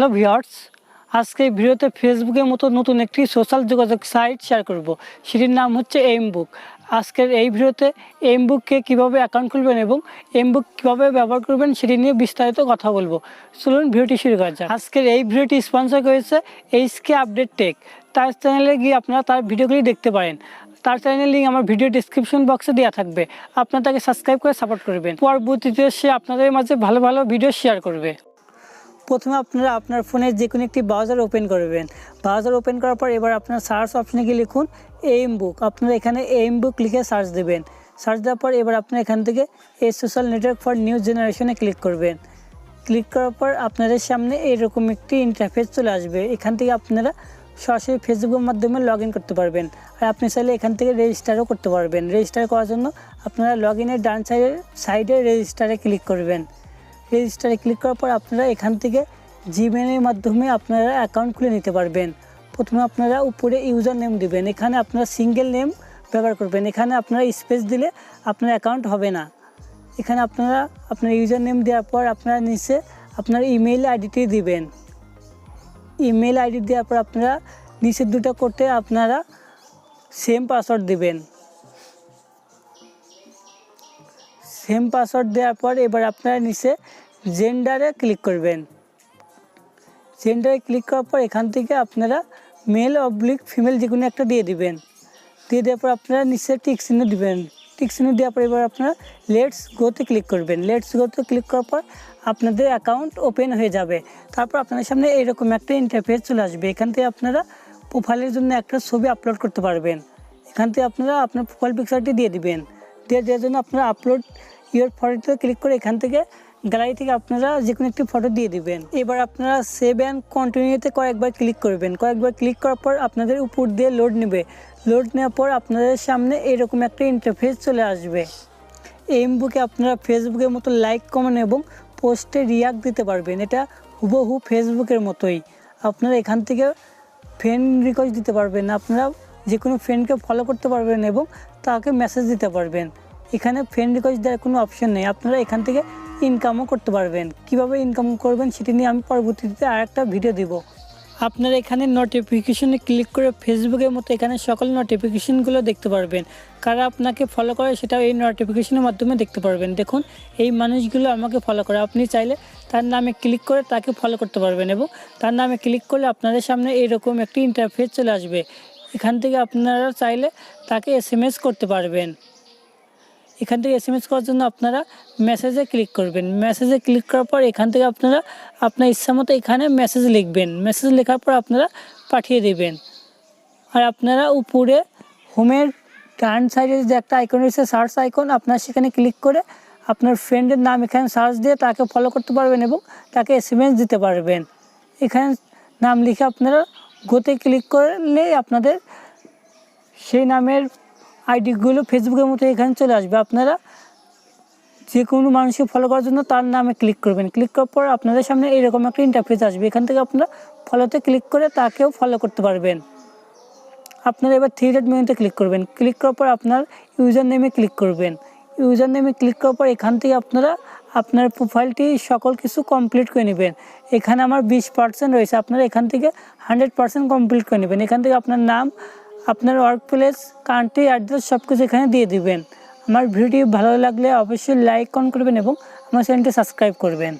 Hello viewers, আজকে এই ভিডিওতে ফেসবুকের মতো নতুন একটি সোশ্যাল যোগাযোগ সাইট শেয়ার করব। সেটির নাম হচ্ছে এইমবুক। আজকের এই ভিডিওতে এইমবুককে কীভাবে অ্যাকাউন্ট খুলবেন এবং এইমবুক কীভাবে ব্যবহার করবেন সেটি নিয়ে বিস্তারিত কথা বলবো। চলুন ভিডিওটি শুরু করা যাক। আজকের এই ভিডিওটি স্পন্সর করেছে এইচকে আপডেট টেক। তার চ্যানেলে গিয়ে আপনারা তার ভিডিওগুলি দেখতে পারেন। তার চ্যানেলের লিঙ্ক আমার ভিডিও ডিসক্রিপশন বক্সে দেওয়া থাকবে। আপনারা তাকে সাবস্ক্রাইব করে সাপোর্ট করবেন। পরবর্তীতে সে আপনাদের মাঝে ভালো ভালো ভিডিও শেয়ার করবে। প্রথমে আপনারা আপনার ফোনে যে কোনো একটি ব্রাউজার ওপেন করবেন। ব্রাউজার ওপেন করার পর এবার আপনার সার্চ অপশনে গিয়ে লিখুন এইমবুক। আপনারা এখানে এইমবুক লিখে সার্চ দেবেন। সার্চ দেওয়ার পর এবার আপনারা এখান থেকে এই সোশ্যাল নেটওয়ার্ক ফর নিউ জেনারেশনে ক্লিক করবেন। ক্লিক করার পর আপনাদের সামনে এরকম একটি ইন্টারফেস চলে আসবে। এখান থেকে আপনারা সরাসরি ফেসবুকের মাধ্যমে লগ ইন করতে পারবেন। আর আপনি চাইলে এখান থেকে রেজিস্টারও করতে পারবেন। রেজিস্টার করার জন্য আপনারা লগ ইনের ডান সাইডে রেজিস্টারে ক্লিক করবেন। রেজিস্টারে ক্লিক করার পর আপনারা এখান থেকে জিমেলের মাধ্যমে আপনারা অ্যাকাউন্ট খুলে নিতে পারবেন। প্রথমে আপনারা উপরে ইউজার নেম দিবেন। এখানে আপনারা সিঙ্গেল নেম ব্যবহার করবেন। এখানে আপনারা স্পেস দিলে আপনার অ্যাকাউন্ট হবে না। এখানে আপনারা আপনার ইউজার নেম দেওয়ার পর আপনারা নিচে আপনার ইমেইল আইডিটি দিবেন। ইমেইল আইডি দেওয়ার পর আপনারা নিচের দুটো করতে আপনারা সেম পাসওয়ার্ড দিবেন। সেম পাসওয়ার্ড দেওয়ার পর এবার আপনারা নিচে জেন্ডারে ক্লিক করবেন। জেন্ডারে ক্লিক করার পর এখান থেকে আপনারা মেল অবলিক ফিমেল যে কোনো একটা দিয়ে দিবেন। দিয়ে দেওয়ার পর আপনারা নিচে টিক চিহ্ন দিবেন। টিক চিহ্ন দেওয়ার পর এবার আপনারা লেটস গোতে ক্লিক করবেন। লেটস গোতে ক্লিক করার পর আপনাদের অ্যাকাউন্ট ওপেন হয়ে যাবে। তারপর আপনাদের সামনে এরকম একটা ইন্টারফেস চলে আসবে। এখান থেকে আপনারা প্রোফাইলের জন্য একটা ছবি আপলোড করতে পারবেন। এখান থেকে আপনারা আপনার প্রোফাইল পিকচারটি দিয়ে দিবেন। দেওয়ার জন্য আপনারা আপলোড ইয়োর ফটোতে ক্লিক করে এখান থেকে গ্যালারি থেকে আপনারা যে কোনো একটি ফটো দিয়ে দিবেন। এবার আপনারা সেভ অ্যান্ড কন্টিনিউতে কয়েকবার ক্লিক করবেন। কয়েকবার ক্লিক করার পর আপনাদের উপর দিয়ে লোড নেবে। লোড নেওয়ার পর আপনাদের সামনে এরকম একটা ইন্টারফেস চলে আসবে। এইমবুকে আপনারা ফেসবুকের মতো লাইক, কমেন্ট এবং পোস্টে রিয়াক্ট দিতে পারবেন। এটা হুবহু ফেসবুকের মতোই। আপনারা এখান থেকে ফ্রেন্ড রিকোয়েস্ট দিতে পারবেন। আপনারা যে কোনো ফ্রেন্ডকে ফলো করতে পারবেন এবং তাকে মেসেজ দিতে পারবেন। এখানে ফ্রেন্ড রিকোয়েস্ট দেওয়ার কোনো অপশন নেই। আপনারা এখান থেকে ইনকামও করতে পারবেন। কিভাবে ইনকাম করবেন সেটি নিয়ে আমি পরবর্তীতে আরেকটা ভিডিও দিব। আপনারা এখানে নোটিফিকেশনে ক্লিক করে ফেসবুকের মতো এখানে সকল নোটিফিকেশনগুলো দেখতে পারবেন। কারা আপনাকে ফলো করে সেটাও এই নোটিফিকেশনের মাধ্যমে দেখতে পারবেন। দেখুন এই মানুষগুলো আমাকে ফলো করে। আপনি চাইলে তার নামে ক্লিক করে তাকে ফলো করতে পারবেন এবং তার নামে ক্লিক করলে আপনাদের সামনে এরকম একটি ইন্টারফেস চলে আসবে। এখান থেকে আপনারা চাইলে তাকে SMS করতে পারবেন। এখান থেকে SMS করার জন্য আপনারা মেসেজে ক্লিক করবেন। মেসেজে ক্লিক করার পর এখান থেকে আপনারা আপনার ইচ্ছা মতো এখানে মেসেজ লিখবেন। মেসেজ লেখার পর আপনারা পাঠিয়ে দেবেন। আর আপনারা উপরে হোমের ডান সাইডে যে একটা আইকন রয়েছে সার্চ আইকন, আপনারা সেখানে ক্লিক করে আপনার ফ্রেন্ডের নাম এখানে সার্চ দিয়ে তাকে ফলো করতে পারবেন এবং তাকে SMS দিতে পারবেন। এখানে নাম লিখে আপনারা গোতে ক্লিক করলে আপনাদের সেই নামের আইডিগুলো ফেসবুকের মতো এখানে চলে আসবে। আপনারা যে কোনো মানুষকে ফলো করার জন্য তার নামে ক্লিক করবেন। ক্লিক করার পর আপনাদের সামনে এরকম একটা ইন্টারফেস আসবে। এখান থেকে আপনারা ফলোতে ক্লিক করে তাকেও ফলো করতে পারবেন। আপনারা এবার 3 ডট মেনুতে ক্লিক করবেন। ক্লিক করার পর আপনার ইউজার নেমে ক্লিক করবেন। ইউজার নেমে ক্লিক করার পর এখান থেকে আপনারা আপনার প্রোফাইলটি সকল কিছু কমপ্লিট করে নেবেন। এখানে আমার 20% রয়েছে। আপনারা এখান থেকে 100% কমপ্লিট করে নেবেন। এখান থেকে আপনার নাম, আপনার ওয়ার্ক প্লেস, কান্ট্রি, অ্যাড্রেস সব কিছু এখানে দিয়ে দিবেন। আমার ভিডিওটি ভালো লাগলে অবশ্যই লাইক, কমেন্ট করবেন এবং আমার চ্যানেলটি সাবস্ক্রাইব করবেন।